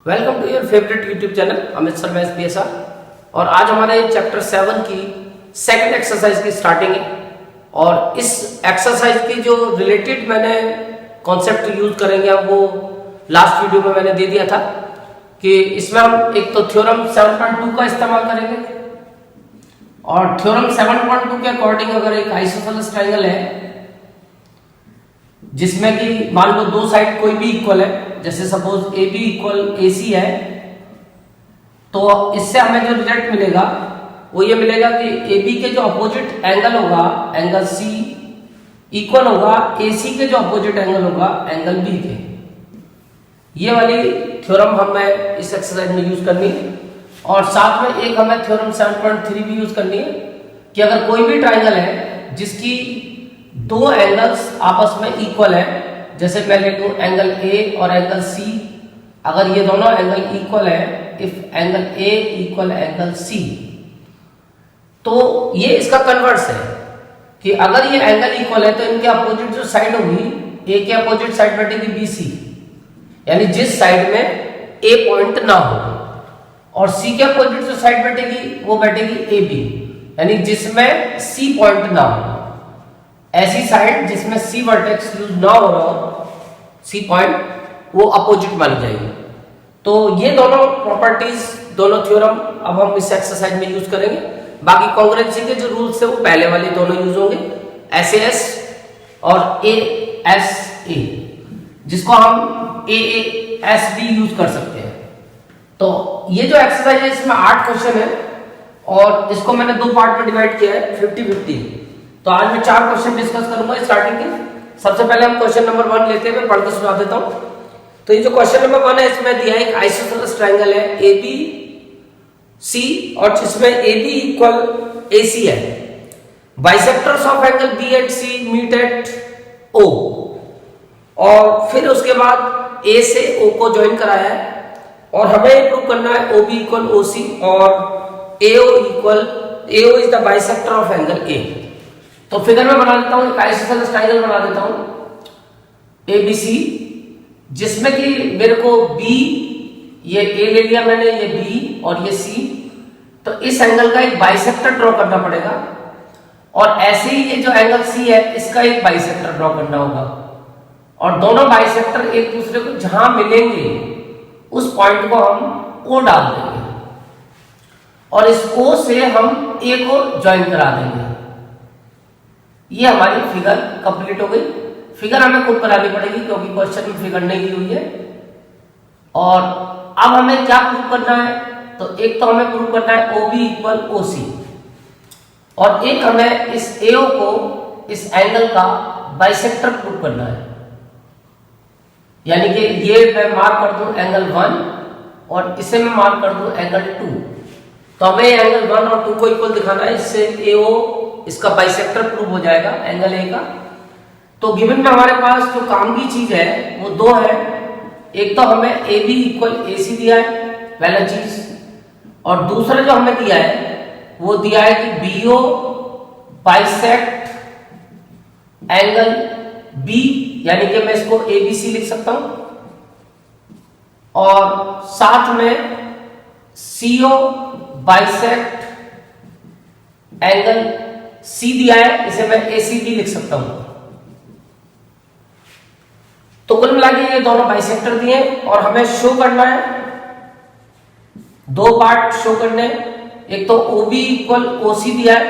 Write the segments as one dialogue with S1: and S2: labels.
S1: Welcome to your favourite YouTube channel Amit Sharma SPSR। और आज हमारे चैप्टर 7 की सेकंड एक्सरसाइज की स्टार्टिंग है। और इस एक्सरसाइज की जो रिलेटेड मैंने कॉन्सेप्ट यूज करेंगे अब वो लास्ट वीडियो में मैंने दे दिया था कि इसमें हम एक तो थ्योरम 7.2 का इस्तेमाल करेंगे। और थ्योरम 7.2 के अकॉर्डिंग अगर एक आइसोसेलेस ट्रायंगल है जिसमें कि मान लो दो साइड कोई भी इक्वल है, जैसे सपोज AB इक्वल AC है, तो इससे हमें जो रिजल्ट मिलेगा वो ये मिलेगा कि AB के जो अपोजिट एंगल होगा एंगल C इक्वल होगा AC के जो अपोजिट एंगल होगा एंगल B के। ये वाली थ्योरम हमें इस एक्सरसाइज में यूज करनी है। और साथ में एक हमें थ्योरम 7.3 भी यूज करनी है कि अगर कोई भी ट्रायंगल है जिसकी दो एंगल्स आपस में इक्वल है, जैसे मैं ले लूं एंगल A और एंगल C, अगर ये दोनों एंगल इक्वल है, if angle A equal angle C, तो ये इसका कन्वर्स है कि अगर ये एंगल इक्वल है तो इनके अपोजिट जो साइड होगी, A के अपोजिट साइड बैठेगी BC, यानी जिस साइड में A पॉइंट ना हो, और C के अपोजिट जो साइड बैठेगी वो बैठेगी AB, यानी जिसमें C पॉइंट ना हो। ऐसी साइड जिसमें C वर्टेक्स यूज ना हो रहा हो, C पॉइंट, वो अपोजिट मानी जाएगी। तो ये दोनों प्रॉपर्टीज, दोनों थ्योरम अब हम इस एक्सरसाइज में यूज करेंगे। बाकी कॉन्ग्रुएंसी के जो रूल्स है वो पहले वाले दोनों यूज होंगे, SAS और ASA, जिसको हम AAS भी यूज कर सकते हैं। तो ये जो एक्सरसाइज है इसमें 8 क्वेश्चन है और इसको मैंने दो पार्ट में डिवाइड किया है 50-50। तो आज मैं 4 क्वेश्चन डिस्कस करूंगा स्टार्टिंग के। सबसे पहले हम क्वेश्चन नंबर 1 लेते हैं, मैं पढ़ के सुना देता हूं। तो ये जो क्वेश्चन नंबर 1 है इसमें दिया है एक आइसोसेलेस ट्रायंगल है ABC और जिसमें AB इक्वल AC है। Bisectors of angle B at C meet at O, और फिर उसके बाद A से O को ज्वाइन कराया है और हमें प्रूव करना है OB इक्वल OC और AO is the bisector of angle A। तो फिगर में बना देता हूं, एक आइसोसेलेस ट्रायंगल बना देता हूं ABC, जिसमें कि मेरे को B, ये A ले लिया मैंने, ये B और ये C, तो इस एंगल का एक बाइसेक्टर ड्रॉ करना पड़ेगा। और ऐसे ही ये जो एंगल C है इसका एक बाइसेक्टर ड्रॉ करना होगा, और दोनों बाइसेक्टर एक दूसरे को जहां मिलेंगे उस पॉइंट को हम O डाल देंगे और इस O से हम A को ज्वाइन करा देंगे। ये हमारी फिगर कंप्लीट हो गई। फिगर हमें खुद बनानी पड़ेगी क्योंकि क्वेश्चन में फिगर नहीं दी हुई है। और अब हमें क्या प्रूव करना है, तो एक तो हमें प्रूव करना है OB इक्वल OC, और एक हमें इस AO को, इस एंगल का बाइसेक्टर प्रूव करना है। यानी कि ये मैं मार्क कर दूं एंगल 1 और इसे मैं मार्क कर दूं एंगल 2। तो हमें एंगल 1 और 2 को इक्वल दिखाना है, इससे AO इसका बाइसेक्टर प्रूव हो जाएगा एंगल A का। तो गिवन में हमारे पास जो काम की चीज है वो दो है। एक तो हमें AB इक्वल AC दिया है, पहला चीज, और दूसरा जो हमें दिया है वो दिया है कि BO बाइसेक्ट एंगल B, यानी कि मैं इसको ABC लिख सकता हूं, और साथ में CO बाइसेक्ट एंगल C दिया है, इसे मैं AC भी लिख सकता हूं। तो कुल मिला के ये दोनों बाइसेक्टर दिए और हमें शो करना है, दो पार्ट शो करने। एक तो OB इक्वल OC दिया है,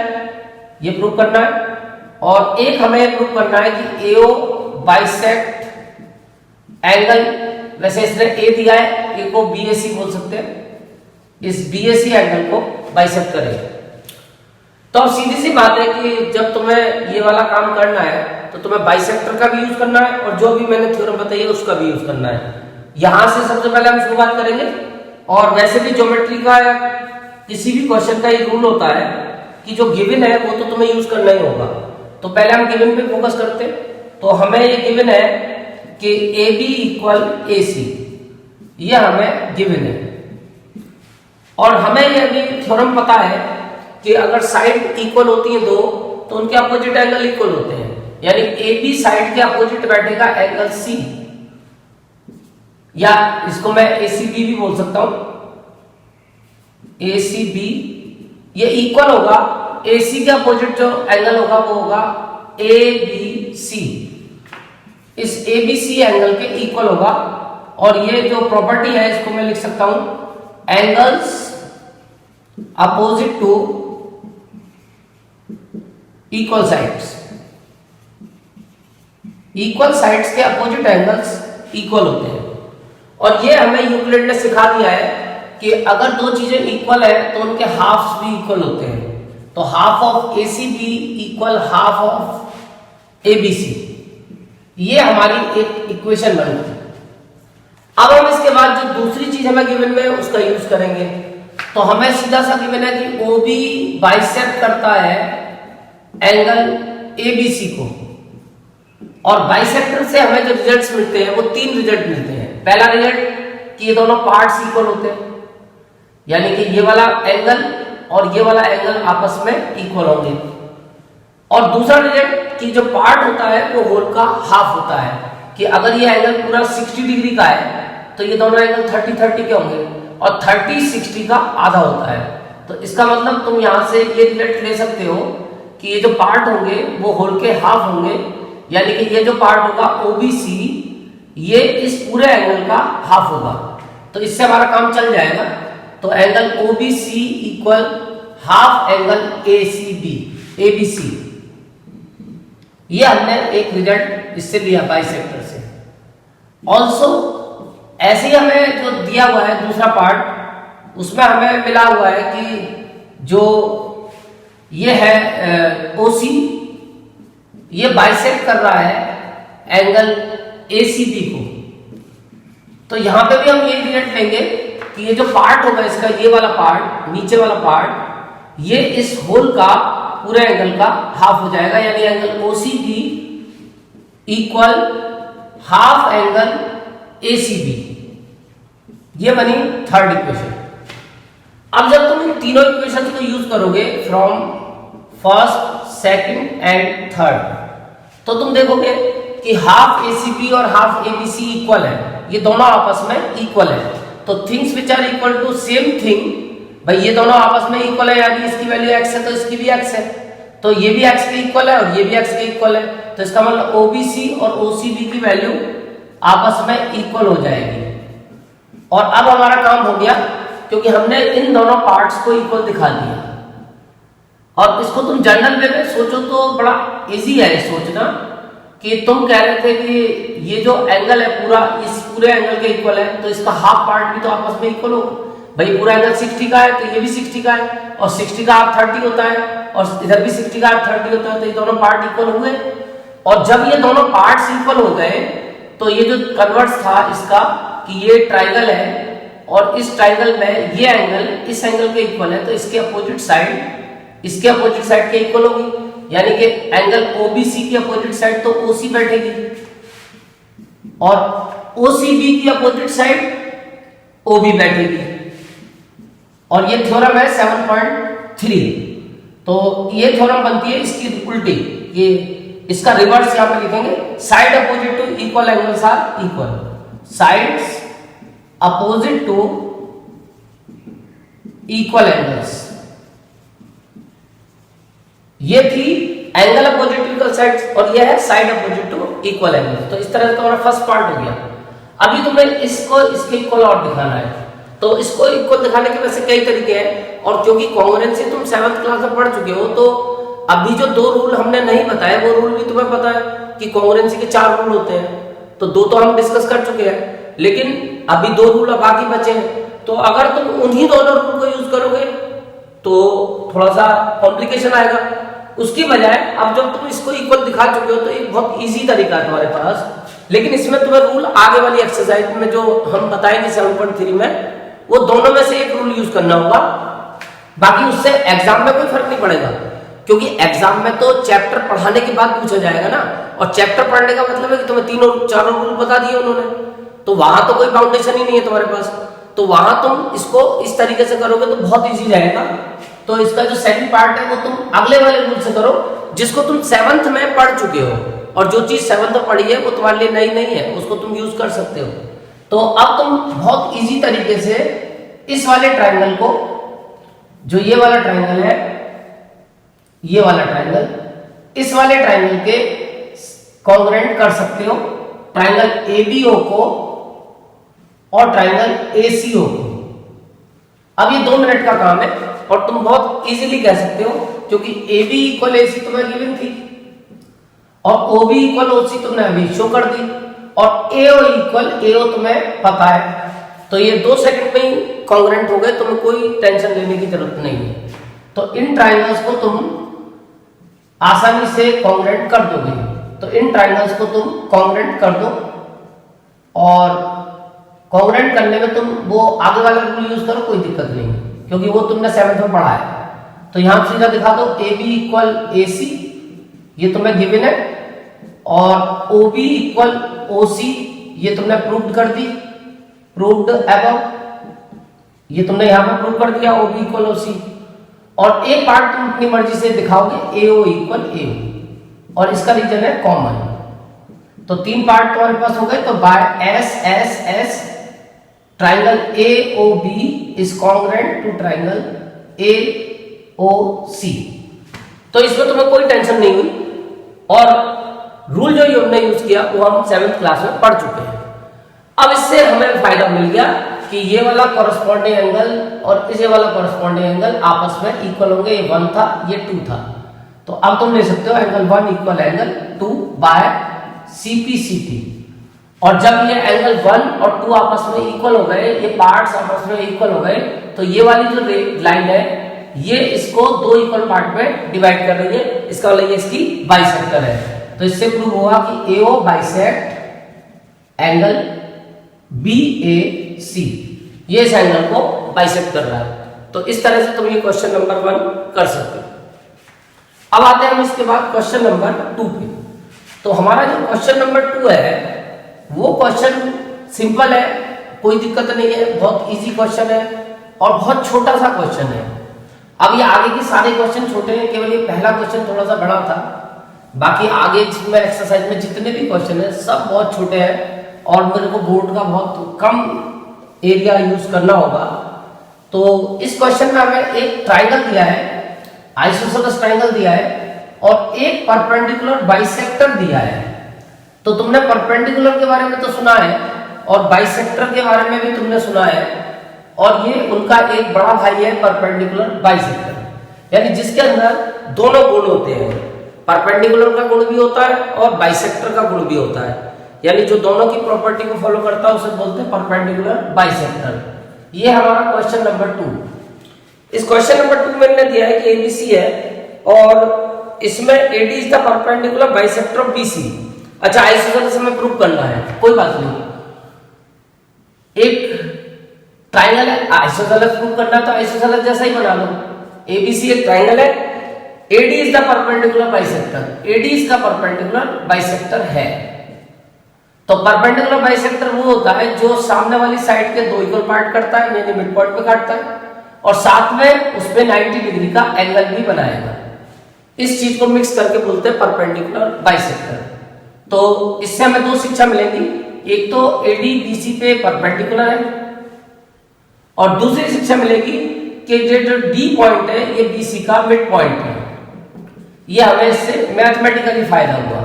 S1: ये प्रूव करना है, और एक हमें प्रूव करना है कि AO बाइसेक्ट एंगल, वैसे इसने A दिया है, A को BAC बोल सकते हैं, इस BAC एंगल को बाइसेक्ट करेगा। तो अब सीधी सी बात है कि जब तुम्हें ये वाला काम करना है तो तुम्हें बाइसेक्टर का भी यूज करना है और जो भी मैंने थ्योरम बताई है उसका भी यूज करना है। यहां से सबसे पहले हम शुरुआत करेंगे। और वैसे भी ज्योमेट्री का या किसी भी क्वेश्चन का एक रूल होता है कि जो गिवन है वो तो तुम्हें यूज करना ही होगा। तो पहले हम गिवन पे फोकस करते हैं। तो हमें ये गिवन है कि AB इक्वल AC, ये हमें गिवन है, और हमें ये भी थ्योरम पता है कि अगर साइड इक्वल होती हैं दो तो उनके अपोजिट एंगल इक्वल होते हैं, यानी AB साइड के अपोजिट बैठेगा एंगल C, या इसको मैं ACB भी बोल सकता हूं, ACB, ये इक्वल होगा AC के अपोजिट जो एंगल होगा वो होगा ABC, इस ABC एंगल के इक्वल होगा। और ये जो प्रॉपर्टी है इसको मैं लिख सकता हूं angles opposite to equal sides, equal sides के अपोजिट एंगल्स इक्वल होते हैं। और ये हमें यूक्लिड ने सिखा दिया है कि अगर दो चीजें इक्वल है तो उनके हाफ्स भी इक्वल होते हैं। तो half of ACB equal half of ABC, ये हमारी एक इक्वेशन बन गई। अब हम इसके बाद जो दूसरी चीज हमें गिवन में उसका यूज करेंगे। तो हमें सीधा सा गिवन है कि OB बाइसेक्ट करता है एंगल ABC को, और बाइसेक्टर से हमें जो रिजल्ट्स मिलते हैं वो तीन रिजल्ट मिलते हैं। पहला रिजल्ट कि ये दोनों पार्ट्स इक्वल होते हैं, यानी कि ये वाला एंगल और ये वाला एंगल आपस में इक्वल होंगे। और दूसरा रिजल्ट कि जो पार्ट होता है वो होल का हाफ होता है, कि अगर ये एंगल पूरा 60 डिग्री का है तो ये दोनों एंगल 30-30 के होंगे, और 30-60 का आधा होता है। तो इसका मतलब तुम यहां से ये रिजल्ट ले सकते हो कि ये जो पार्ट होंगे वो होल के हाफ होंगे, यानी कि ये जो पार्ट होगा OBC ये इस पूरे एंगल का हाफ होगा। तो इससे हमारा काम चल जाएगा। तो angle OBC equal half angle ABC, ये हमने एक रिजल्ट इससे लिया बाइसेक्टर से। ऑल्सो ऐसे ही हमें जो दिया हुआ है दूसरा पार्ट, उसमें हमें मिला हुआ है कि जो ये है OC, ये बाइसेक्ट कर रहा है एंगल ACB को। तो यहां पे भी हम ये रिजल्ट लेंगे कि ये जो पार्ट होगा इसका, ये वाला पार्ट, नीचे वाला पार्ट, ये इस होल का पूरे एंगल का हाफ हो जाएगा, यानी angle OCB equal half angle ACB। ये बनी थर्ड इक्वेशन। अब जब तुम इन तीनों इक्वेशंस को यूज करोगे from first, second and third, तो तुम देखोगे कि हाफ ACB और हाफ ABC इक्वल है, ये दोनों आपस में इक्वल है। तो things which are equal to same thing, भाई ये दोनों आपस में इक्वल है, यानी इसकी वैल्यू x है तो इसकी भी x है, तो ये भी x के इक्वल है और ये भी x के इक्वल है। तो इसका मतलब OBC और OCB की वैल्यू आपस में इक्वल हो जाएगी। और अब हमारा काम हो गया, क्योंकि हमने इन दोनों पार्ट्स को इक्वल दिखा दिया। और इसको तुम जनरल वे में सोचो तो बड़ा इजी है सोचना, कि तुम कह रहे थे कि ये जो एंगल है पूरा इस पूरे एंगल के इक्वल है, तो इसका हाफ पार्ट भी तो आपस में इक्वल होगा। भाई पूरा एंगल 60 का है तो ये भी 60 का है, और 60 का हाफ 30 होता है, और इधर भी 60 का हाफ 30 होता है, तो ये दोनों पार्ट इक्वल हुए। और जब ये दोनों पार्ट्स इक्वल हो गए तो ये जो कन्वर्स था इसका, कि ये ट्राइंगल है और इस ट्राइंगल में ये एंगल इस एंगल के इक्वल है, तो इसके अपोजिट साइड इसके अपोजिट साइड के इक्वल होगी, यानी कि एंगल OBC की अपोजिट साइड तो OC बैठेगी और OCB की अपोजिट साइड OB बैठेगी। और ये थ्योरम है 7.3। तो ये थ्योरम बनती है इसकी उल्टी, ये इसका रिवर्स यहां पे लिखेंगे, side opposite to equal angles are equal, sides opposite to equal angles. ये थी angle opposite to equal sides, और ये है side opposite to equal angles. तो इस तरह से तुम्हारा फर्स्ट पार्ट हो गया। अभी तुम्हें इसको इसके इक्वल और दिखाना है। तो इसको इक्वल दिखाने के वैसे कई तरीके हैं, और क्योंकि कॉन्ग्रुएंसी तुम 7th क्लास में पढ़ चुके हो, तो अभी जो दो रूल हमने नहीं बताए वो रूल भी तुम्हें पता है कि कॉन्ग्रुएंसी के 4 रूल होते हैं। तो 2 तो हम डिस्कस कर चुके हैं, लेकिन अभी 2 रूल बाकी बचे हैं। तो अगर तुम उन्हीं दोनों रूल को यूज करोगे तो थोड़ा सा कॉम्प्लिकेशन आएगा। उसकी बजाय अब जब तुम इसको इक्वल दिखा चुके हो तो एक बहुत इजी तरीका है तुम्हारे पास, लेकिन इसमें तुम्हें रूल आगे वाली एक्सरसाइज में जो हम बताएंगे 7.3 में, वो दोनों में से एक रूल यूज करना होगा। बाकी उससे एग्जाम में कोई फर्क नहीं पड़ेगा, क्योंकि एग्जाम में तो चैप्टर पढ़ाने के बाद पूछा जाएगा ना, और चैप्टर पढ़ने का मतलब है कि तुम्हें 3-4 रूल बता दिए उन्होंने, तो वहां तो कोई फाउंडेशन ही नहीं है तुम्हारे पास। तो वहां तुम इसको इस तरीके से करोगे तो बहुत इजी रहेगा। तो इसका जो सेकंड पार्ट है वो तुम अगले वाले रूल से करो, जिसको तुम 7th में पढ़ चुके हो, और जो चीज 7th में पढ़ी है वो तुम्हारे लिए नई नहीं है, उसको तुम यूज कर सकते हो। तो अब तुम बहुत इजी तरीके से इस वाले ट्रायंगल को, जो ये वाला ट्रायंगल है, ये वाला ट्रायंगल, इस वाले ट्रायंगल के कॉन्ग्रुएंट कर सकते हो ट्रायंगल एबीओ को और ट्रायंगल एसीओ को। अब ये 2 मिनट का काम है और तुम बहुत इजीली कह सकते हो, क्योंकि AB इक्वल AC तुम्हें गिवन थी और OB इक्वल OC तुमने अभी शो कर दी और AO इक्वल AO तुम्हें पता है। तो ये 2 सेकंड में ही कॉन्ग्रुएंट हो गए, तुम्हें कोई टेंशन लेने की जरूरत नहीं है। तो इन ट्रायंगल्स को तुम आसानी से कॉन्ग्रुएंट कर दोगे। तो इन ट्रायंगल्स को तुम कॉन्ग्रुएंट कर दो और कॉन्ग्रुएंट करने में तुम वो आगे वाला रूल यूज करो, कोई दिक्कत नहीं, क्योंकि वो तुमने 7th में पढ़ा है। तो यहां सीधा दिखा दो AB इक्वल AC, ये तुम्हें गिवन है, और OB इक्वल OC ये तुमने प्रूव कर दी, प्रूव्ड अबव, ये तुमने यहां पर प्रूव कर दिया OB इक्वल OC। और एक पार्ट तुम अपनी मर्जी से दिखाओगे AO इक्वल AO, और इसका रीजन है कॉमन। तो 3 पार्ट तुम्हारे पास हो गए। तो by S triangle AOB is congruent to triangle AOC। तो इसमें तुम्हें कोई टेंशन नहीं हुई, और रूल जो हमने यूज किया वो हम 7th क्लास में पढ़ चुके हैं। अब इससे हमें फायदा मिल गया कि ये वाला कॉरेस्पॉन्डिंग एंगल और इस वाला कॉरेस्पॉन्डिंग एंगल आपस में इक्वल होंगे। ये 1 था, ये 2 था। तो अब तुम ले सकते हो angle 1 equal angle 2 by CPCT। और जब ये एंगल 1 और 2 आपस में इक्वल हो गए, ये पार्ट्स आपस में इक्वल हो गए, तो ये वाली जो लाइन है ये इसको 2 इक्वल पार्ट में डिवाइड कर रही है। इसका मतलब ये इसकी बाइसेक्टर है। तो इससे प्रूव हुआ कि AO बाइसेक्ट एंगल BAC, ये इस एंगल को बाइसेक्ट कर रहा है। तो इस तरह से तुम ये क्वेश्चन नंबर 1 कर सकते हो। अब आते हैं हम इसके बाद क्वेश्चन नंबर 2 पे। तो हमारा जो क्वेश्चन नंबर 2 है वो क्वेश्चन सिंपल है, कोई दिक्कत नहीं है, बहुत इजी क्वेश्चन है और बहुत छोटा सा क्वेश्चन है। अब ये आगे के सारे क्वेश्चन छोटे हैं, केवल ये पहला क्वेश्चन थोड़ा सा बड़ा था। बाकी आगे में एक्सरसाइज में जितने भी क्वेश्चन है सब बहुत छोटे हैं और मेरे को बोर्ड का बहुत कम एरिया यूज करना होगा। तो इस क्वेश्चन में हमें एक ट्रायंगल दिया है, आइसोसेलेस ट्रायंगल दिया है, और एक परपेंडिकुलर बाइसेक्टर दिया है। तो तुमने परपेंडिकुलर के बारे में तो सुना है और बाइसेक्टर के बारे में भी तुमने सुना है, और ये उनका एक बड़ा भाई है परपेंडिकुलर बाइसेक्टर, यानी जिसके अंदर दोनों गुण होते हैं। परपेंडिकुलर का गुण भी होता है और बाइसेक्टर का गुण भी होता है, यानी जो दोनों की प्रॉपर्टी को फॉलो करता है उसे बोलते हैं परपेंडिकुलर बाइसेक्टर। ये हमारा क्वेश्चन नंबर 2। इस क्वेश्चन नंबर 2 में दिया है कि ABC है और इसमें AD is the perpendicular bisector of BC। अच्छा, आइसोसेलेस हमें प्रूव करना है, कोई बात नहीं। एक ट्रायंगल है, आइसोसेलेस प्रूव करना तो आइसोसेलेस जैसा ही बना लो। ABC एक ट्रायंगल है, AD is the perpendicular bisector, AD इसका परपेंडिकुलर बाइसेक्टर है। तो परपेंडिकुलर बाइसेक्टर वो होता है जो सामने वाली साइड के 2 इक्वल पार्ट करता है, यानी मिड पॉइंट पे काटता है, और साथ में उसमें 90 डिग्री का एंगल भी बनाएगा। इस चीज को मिक्स करके बोलते हैं परपेंडिकुलर बाइसेक्टर। तो इससे हमें 2 शिक्षा मिलेंगी, एक तो AD BC पे परपेंडिकुलर है, और दूसरी शिक्षा मिलेगी कि जो D पॉइंट है ये BC का मिड पॉइंट है। ये हमें इससे मैथमेटिकली फायदा हुआ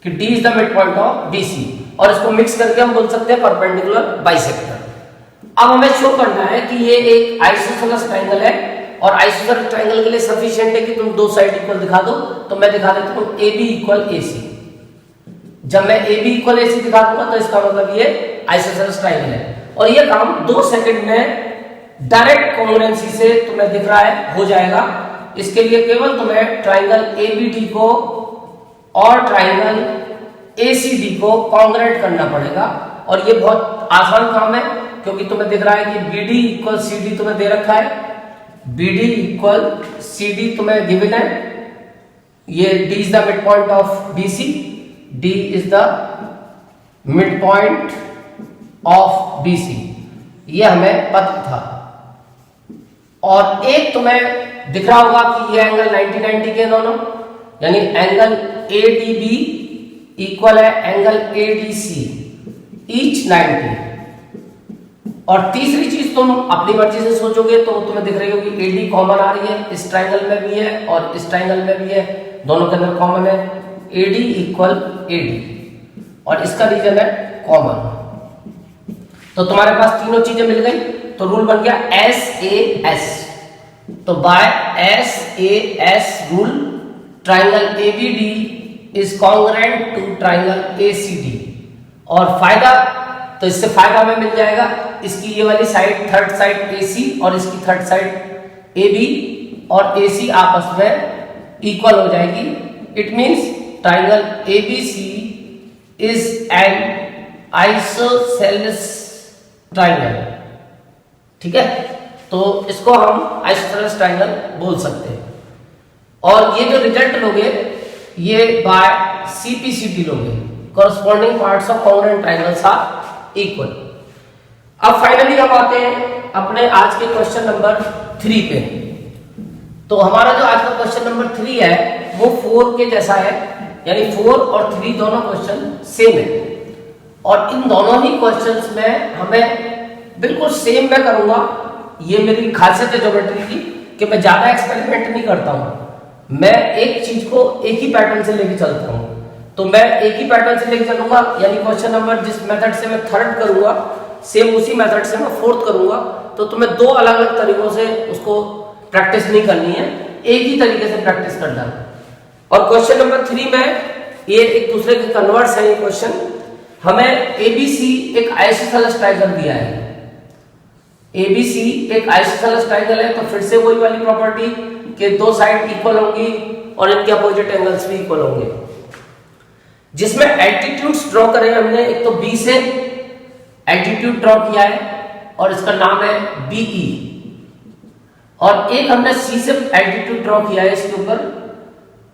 S1: कि D is the mid point of BC, और इसको मिक्स करके हम बोल सकते हैं परपेंडिकुलर बाइसेक्टर। अब हमें शो करना है कि ये एक आइसोसेलेस ट्रायंगल है, और आइसोसेलेस ट्रायंगल के लिए सफिशिएंट है कि तुम 2 साइड इक्वल दिखा दो। तो मैं दिखा देता हूं AB इक्वल AC। जब मैं AB इक्वल AC दिखा दूंगा तो इसका मतलब ये आइसोसेलेस ट्रायंगल है, और ये काम 2 सेकंड में डायरेक्ट कॉन्ग्रुएंसी से तुम्हें दिख रहा है हो जाएगा। इसके लिए केवल तुम्हें ट्रायंगल ABD को और ट्रायंगल ACD को कॉन्ग्रुएंट करना पड़ेगा, और ये बहुत आसान काम है क्योंकि तुम्हें दिख रहा है कि BD इक्वल CD तुम्हें दे रखा है, BD इक्वल CD तुम्हें गिवन है। ये D is the mid point of BC, D is the mid point of BC, ये हमें पता था। और एक तुम्हें दिख रहा होगा कि ये एंगल 90-90 के दोनों, यानी एंगल ADB इक्वल है एंगल ADC, ईच 90। और तीसरी चीज तुम अपनी मर्जी से सोचोगे तो तुम्हें दिख रही होगी एडी कॉमन आ रही है, इस ट्राइंगल में भी है और इस ट्राइंगल में भी है, दोनों के अंदर कॉमन है, एडी इक्वल एडी और इसका रीजन है कॉमन। तो तुम्हारे पास तीनों चीजें मिल गई, तो रूल बन गया SAS। तो by SAS rule triangle ABD is congruent to triangle ACD। और फायदा, तो इससे फायदा हमें मिल जाएगा, इसकी ये वाली साइड थर्ड साइड AC और इसकी थर्ड साइड AB और AC आपस में इक्वल हो जाएगी। It means triangle ABC is an isosceles triangle. ठीक है, तो इसको हम आइसोसेलेस ट्राइंगल बोल सकते हैं। और ये जो रिजल्ट लोगे ये बाय CPCT लोगे, corresponding parts of congruent triangles are equal. अब फाइनली हम आते हैं अपने आज के क्वेश्चन नंबर 3 पे। तो हमारा जो आज का क्वेश्चन नंबर 3 है वो 4 के जैसा है, यानी 4 और 3 दोनों क्वेश्चन सेम है। और इन दोनों ही क्वेश्चंस में हमें बिल्कुल सेम मैं करूंगा। ये मेरी खासियत है ज्योमेट्री की कि मैं ज्यादा एक्सपेरिमेंट नहीं करता हूं, मैं एक चीज को एक ही पैटर्न से लेके चलता हूं। तो मैं एक ही पैटर्न से लेके चलूंगा, यानी क्वेश्चन नंबर जिस मेथड से मैं थर्ड करूंगा सेम उसी मेथड से मैं फोर्थ करूंगा। तो तुम्हें दो अलग अलग तरीकों से उसको प्रैक्टिस नहीं करनी है, एक ही तरीके से प्रैक्टिस करना है। और क्वेश्चन नंबर 3 में ये एक दूसरे के कन्वर्स है। ये क्वेश्चन हमें ABC एक आइसोसेलेस ट्राइंगल दिया है, ABC एक आइसोसेलेस ट्राइंगल है। तो फिर से वही वाली प्रॉपर्टी कि दो साइड इक्वल होंगी और इनके अपोजिट एंगल्स भी इक्वल होंगे, जिसमें एल्टीट्यूड्स ड्रॉ करें हमने। एक तो B से एल्टीट्यूड ड्रॉ किया है और इसका नाम है BE, और एक हमने C से एल्टीट्यूड ड्रॉ किया है, इसके ऊपर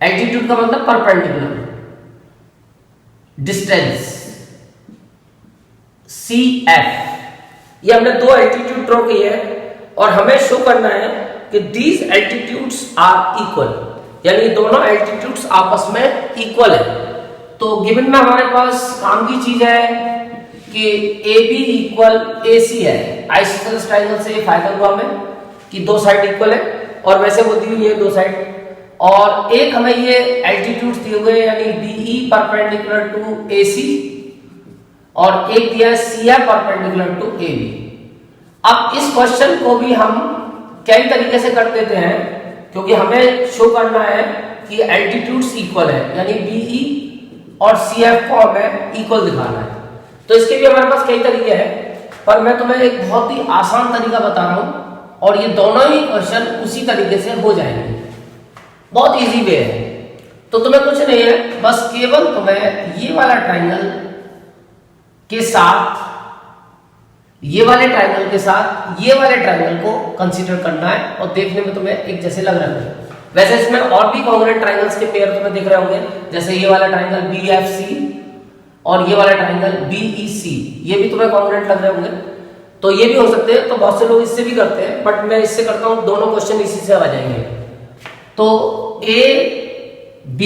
S1: एल्टीट्यूड का मतलब परपेंडिकुलर डिस्टेंस CF। ये हमने दो एल्टीट्यूड ड्रॉ किए हैं और हमें शो करना है कि दीज एल्टीट्यूड्स आर इक्वल, यानी दोनों एल्टीट्यूड्स आपस में इक्वल है। तो गिवन में हमारे पास काम की चीज है कि AB इक्वल AC है। आइसोसेलेस ट्राइंगल से ये फायदा हुआ हमें कि दो साइड इक्वल है, और वैसे वो दी हुई है दो साइड। और एक हमें ये एल्टीट्यूड्स दिए हुए हैं, यानी BE परपेंडिकुलर टू AC और एक दिया है CF परपेंडिकुलर टू AB। अब इस क्वेश्चन को भी हम कई तरीके से कर देते हैं, क्योंकि हमें शो करना है कि एल्टीट्यूड्स इक्वल है, यानी BE और CF को हमें इक्वल दिखाना है। तो इसके भी हमारे पास कई तरीके हैं, पर मैं तुम्हें एक बहुत ही आसान तरीका बता रहा हूं और ये दोनों ही क्वेश्चन उसी तरीके से हो जाएंगे। बहुत इजी वे है। तो तुम्हें कुछ नहीं है, बस केवल तुम्हें ये वाला ट्राइंगल के साथ ये वाले ट्राइंगल के साथ ये वाले ट्राइंगल को कंसीडर करना है और देखने में तुम्हें एक जैसे लग रहे हैं। वैसे इसमें और भी कॉन्ग्रुएंट ट्राइंगल्स के पेयर तुम्हें दिख रहे होंगे, जैसे ये वाला ट्राइंगल BFC और ये वाला ट्राइंगल BEC, ये भी तुम्हें कॉन्ग्रुएंट लग रहे होंगे। तो ये भी हो सकते हैं, तो बहुत से लोग इससे भी करते हैं, बट मैं इससे करता हूं, दोनों क्वेश्चन इसी से आ जाएंगे। तो ABE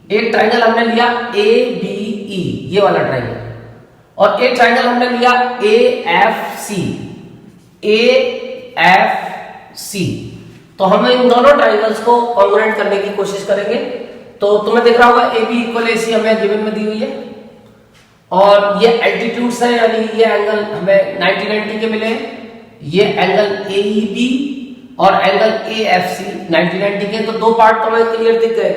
S1: एक ट्राइंगल हमने लिया ABE, ये वाला ट्राइंगल, और एक ट्राइंगल हमने लिया AFC। तो हम इन दोनों ट्राइंगल्स को कॉन्ग्रुएंट करने की कोशिश करेंगे। तो तुम्हें दिख रहा होगा AB इक्वल AC हमें गिवन में दी हुई है, और ये एल्टीट्यूड्स है, यानी ये एंगल हमें 90-90 के मिले, ये एंगल AEB और एंगल AFC 90-90 के। तो दो पार्ट तो हमें क्लियर दिख गए।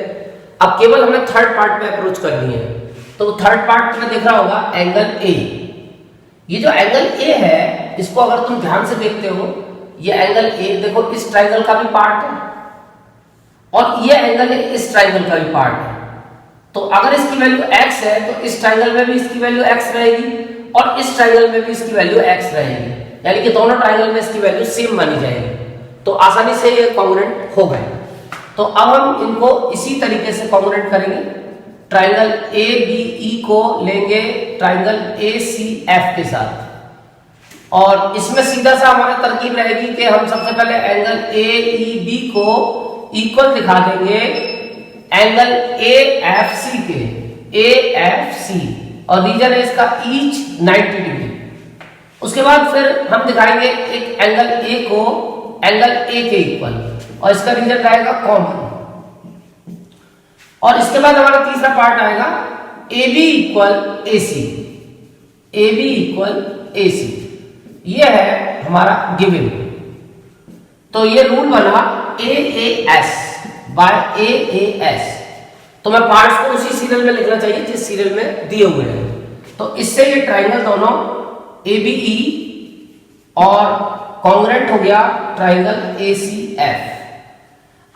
S1: अब केवल हमें थर्ड पार्ट पे अप्रोच करनी है। तो थर्ड पार्ट में दिख रहा होगा एंगल A। ये जो एंगल A है, इसको अगर तुम ध्यान से देखते हो, ये एंगल A देखो इस ट्राइंगल का भी पार्ट है और ये एंगल इस ट्राइंगल का भी पार्ट है। तो अगर इसकी वैल्यू x है तो इस ट्राइंगल में भी इसकी वैल्यू x रहेगी और इस ट्राइंगल में भी इसकी वैल्यू x रहेगी, यानी कि दोनों ट्राइंगल में इसकी वैल्यू सेम मानी जाएगी। तो आसानी से ये कॉन्ग्रुएंट हो गए। तो अब हम इनको इसी तरीके से कॉन्ग्रुएंट करेंगे। ट्राइंगल ABE को लेंगे ट्राइंगल ACF के साथ, और इसमें सीधा सा हमारा तरकीब रहेगी कि हम सबसे पहले एंगल AEB को इक्वल दिखा देंगे एंगल AFC के, AFC और रीजन है इसका ईच 90 डिग्री। उसके बाद फिर हम दिखाएंगे एक एंगल A को एंगल A के इक्वल और इसका रीजन रहेगा कॉमन। और इसके बाद हमारा तीसरा पार्ट आएगा AB equal AC। AB equal AC ये है हमारा गिवन। तो ये रूल बना AAS बाय AAS। तो मैं पार्ट्स को उसी सीरियल में लिखना चाहिए जिस सीरियल में दिए हुए हैं। तो इससे ये ट्राइंगल दोनों ABE और कॉन्ग्रुएंट हो गया ट्राइंगल ACF।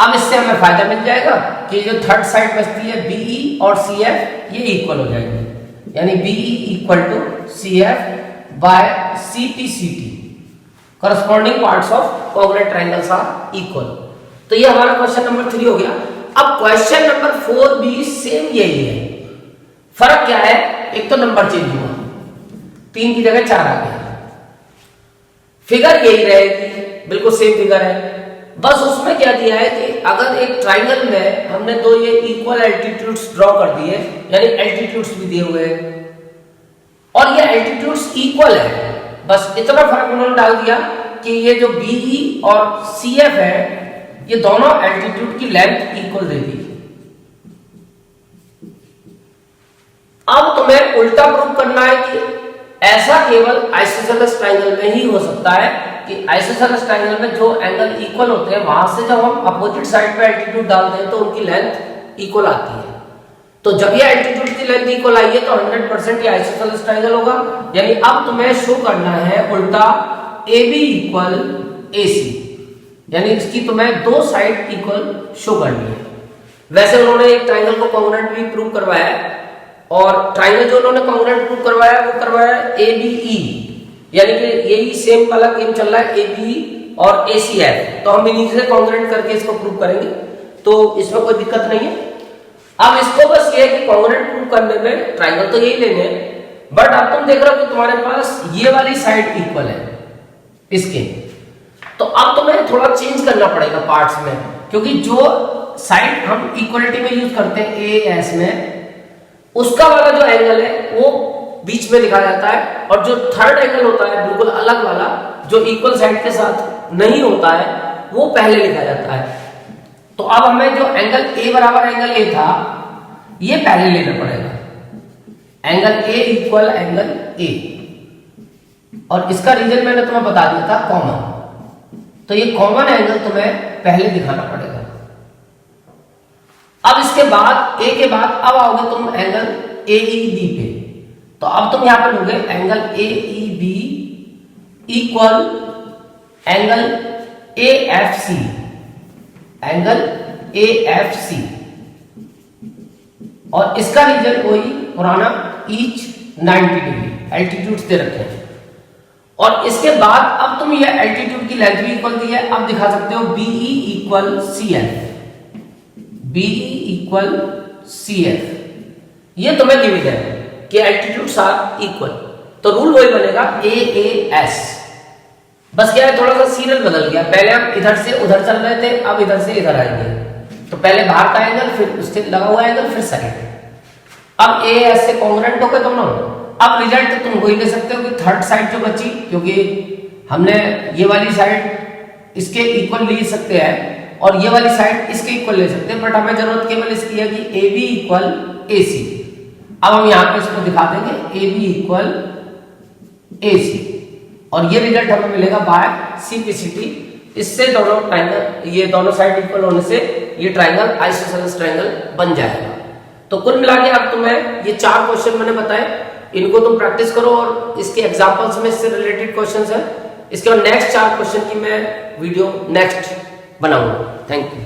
S1: अब इससे हमें फायदा मिल जाएगा कि जो थर्ड साइड बचती है BE और CF ये इक्वल हो जाएंगे, यानी BE equal to CF by CPCT। Corresponding parts of congruent triangles are equal. तो ये हमारा क्वेश्चन नंबर 3 हो गया। अब क्वेश्चन नंबर 4 भी सेम यही है। फर्क क्या है, एक तो नंबर चेंज हुआ, 3 की जगह 4 आ गया। फिगर यही रहेगी, बिल्कुल सेम फिगर है। बस उसमें क्या दिया है कि अगर एक ट्राइंगल में हमने दो ये इक्वल एल्टीट्यूड्स ड्रॉ कर दिए, यानी एल्टीट्यूड्स भी दिए हुए हैं और ये एल्टीट्यूड्स इक्वल है, बस इतना फर्क उन्होंने डाल दिया कि ये जो BE और CF है ये दोनों एल्टीट्यूड की लेंथ इक्वल दे दी। अब तुम्हें उल्टा प्रूव करना है कि ऐसा केवल आइसोसेलेस ट्राइंगल में ही हो सकता है कि आइसोसेलेस ट्राइंगल में जो एंगल इक्वल होते हैं वहां से जब हम अपोजिट साइड पे एल्टीट्यूड डालते हैं तो उनकी लेंथ इक्वल आती है। तो जब ये एल्टीट्यूड की लेंथ इक्वल आई है तो 100% ये आइसोसेलेस ट्राइंगल होगा। यानी अब तुम्हें शो करना है उल्टा AB इक्वल AC, यानी इसकी तुम्हें दो साइड इक्वल शो करनी है। वैसे उन्होंने एक ट्राइंगल को कॉन्ग्रुएंट भी प्रूव करवाया है और ट्राइंगल जो उन्होंने कॉन्ग्रुएंट प्रूव करवाया वो करवाया ABE, यानी कि यही सेम वाला गेम चल रहा है ABE और ACF। तो हम इन्हीं से कॉन्ग्रुएंट करके इसको प्रूव करेंगे, तो इसमें कोई दिक्कत नहीं है। अब इसको बस ये है कि कॉन्ग्रुएंट प्रूव करने में ट्राइंगल तो यही लेने हैं, बट अब तुम देख रहे हो कि तुम्हारे पास ये वाली साइड इक्वल है इसके, तो अब तुम्हें थोड़ा चेंज करना पड़ेगा पार्ट्स में, क्योंकि जो साइड हम इक्वलिटी में यूज करते हैं AS में, उसका वाला जो एंगल है वो बीच में लिखा जाता है और जो थर्ड एंगल होता है बिल्कुल अलग वाला जो इक्वल साइड के साथ नहीं होता है वो पहले लिखा जाता है। तो अब हमें जो एंगल A बराबर एंगल A था ये पहले लेना पड़ेगा, angle A equal angle A, और इसका रीजन मैंने तुम्हें बता दिया था कॉमन। तो ये कॉमन एंगल तुम्हें पहले दिखाना पड़ेगा। अब इसके बाद A के बाद अब आओगे तुम एंगल AEB पे, तो अब तुम यहां पर लोगे angle AEB equal angle AFC, angle AFC, और इसका रीजन वही पुराना ईच 90 डिग्री एल्टीट्यूड्स दे रखे हैं। और इसके बाद अब तुम ये एल्टीट्यूड की लेंथ भी इक्वल दी है, अब दिखा सकते हो BE equal CF, BE equal CF, ये तुम्हें गिवन है कि एल्टीट्यूड्स आर इक्वल। तो रूल वही बनेगा AAS, बस क्या है थोड़ा सा सीरियल बदल गया, पहले हम इधर से उधर चल रहे थे, अब इधर से इधर आएंगे। तो पहले बाहर का एंगल, फिर उसके लगा हुआ एंगल, फिर साइड। अब AAS से कॉन्ग्रुएंट हो गए दोनों। अब रिजल्ट तो तुम वही ले सकते हो कि थर्ड साइड जो बची, क्योंकि हमने ये वाली साइड इसके इक्वल ले सकते हैं और ये वाली साइड इसके इक्वल ले सकते हैं, बट हमें जरूरत केवल इसकी है कि AB इक्वल AC। अब हम यहाँ पे इसको दिखा देंगे AB इक्वल AC और ये रिजल्ट हमें मिलेगा बाय CPCT। इससे दोनों ट्राइंगल, ये दोनों साइड इक्वल होने से ये ट्राइंगल आइसोसेलेस ट्राइंगल बन जाएगा। तो कुल मिला के अब तुम्हें ये 4 क्वेश्चन मैंने बताए, इनको तुम प्रैक्टिस करो और इसके एग्जांपल्स में इससे रिलेटेड क्वेश्चंस है। इसके बाद नेक्स्ट 4 क्वेश्चन की मैं वीडियो नेक्स्ट बनाऊंगा। Thank you.